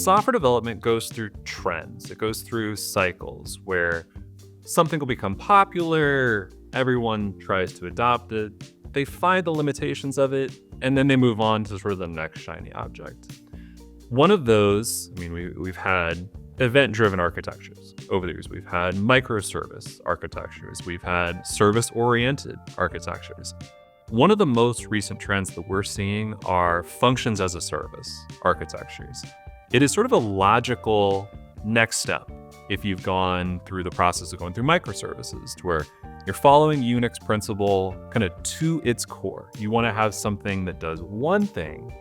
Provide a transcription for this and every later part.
software development goes through trends. It goes through cycles where something will become popular, everyone tries to adopt it, they find the limitations of it, and then they move on to sort of the next shiny object. One of those, we've had event-driven architectures over the years. We've had microservice architectures. We've had service-oriented architectures. One of the most recent trends that we're seeing are functions as a service architectures. It is sort of a logical next step if you've gone through the process of going through microservices, to where you're following Unix principle kind of to its core. You want to have something that does one thing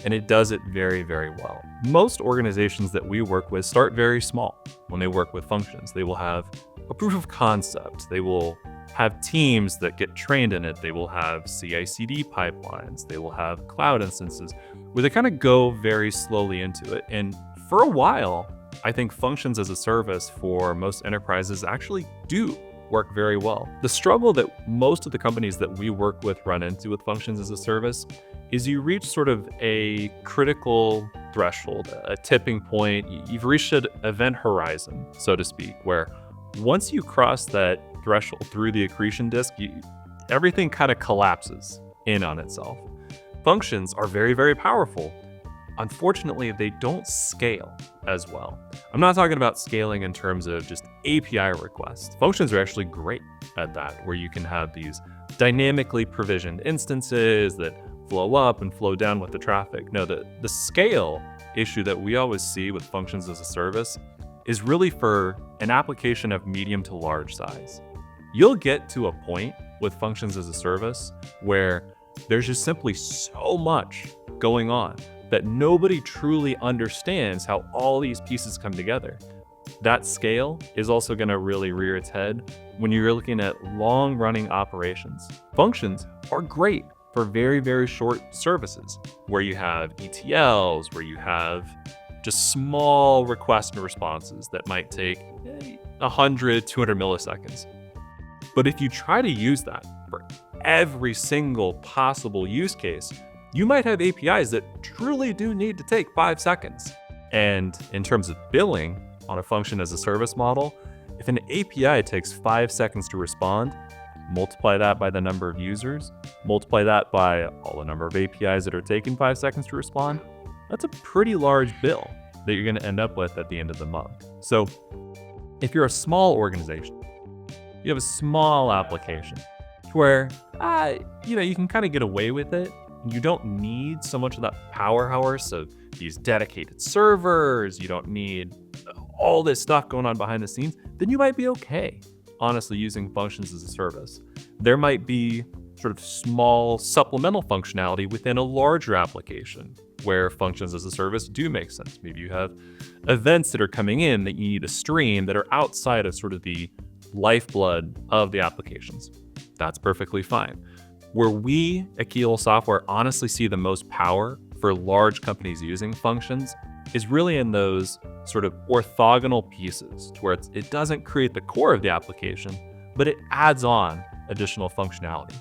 and it does it very, very well. Most organizations that we work with start very small when they work with functions. They will have a proof of concept. They will have teams that get trained in it. They will have CI/CD pipelines. They will have cloud instances where they kind of go very slowly into it. And for a while, I think functions as a service for most enterprises actually do work very well. The struggle that most of the companies that we work with run into with functions as a service is you reach sort of a critical threshold, a tipping point. You've reached an event horizon, so to speak, where once you cross that threshold through the accretion disk, everything kind of collapses in on itself. Functions are very, very powerful. Unfortunately, they don't scale as well. I'm not talking about scaling in terms of just API requests. Functions are actually great at that, where you can have these dynamically provisioned instances that flow up and flow down with the traffic. No, the scale issue that we always see with functions as a service is really for an application of medium to large size. You'll get to a point with functions as a service where there's just simply so much going on that nobody truly understands how all these pieces come together. That scale is also going to really rear its head when you're looking at long-running operations. Functions are great for very, very short services where you have ETLs, where you have just small requests and responses that might take 100, 200 milliseconds. But if you try to use that for every single possible use case, you might have APIs that truly do need to take 5 seconds. And in terms of billing on a function as a service model, if an API takes 5 seconds to respond, multiply that by the number of users, multiply that by all the number of APIs that are taking 5 seconds to respond, that's a pretty large bill that you're going to end up with at the end of the month. So if you're a small organization, you have a small application where you can kind of get away with it. You don't need so much of that powerhouse of these dedicated servers. You don't need all this stuff going on behind the scenes. Then you might be okay, honestly, using functions as a service. There might be sort of small supplemental functionality within a larger application where functions as a service do make sense. Maybe you have events that are coming in that you need to stream that are outside of sort of the lifeblood of the applications. That's perfectly fine. Where we at Keyhole Software honestly see the most power for large companies using functions is really in those sort of orthogonal pieces, to where it doesn't create the core of the application, but it adds on additional functionality.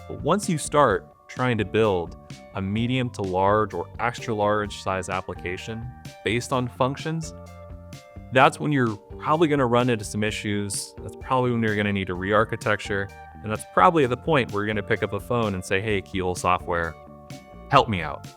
But once you start trying to build a medium to large or extra large size application based on functions, that's when you're probably going to run into some issues. That's probably when you're going to need a re-architecture. And that's probably at the point where you're going to pick up a phone and say, hey, Keyhole Software, help me out.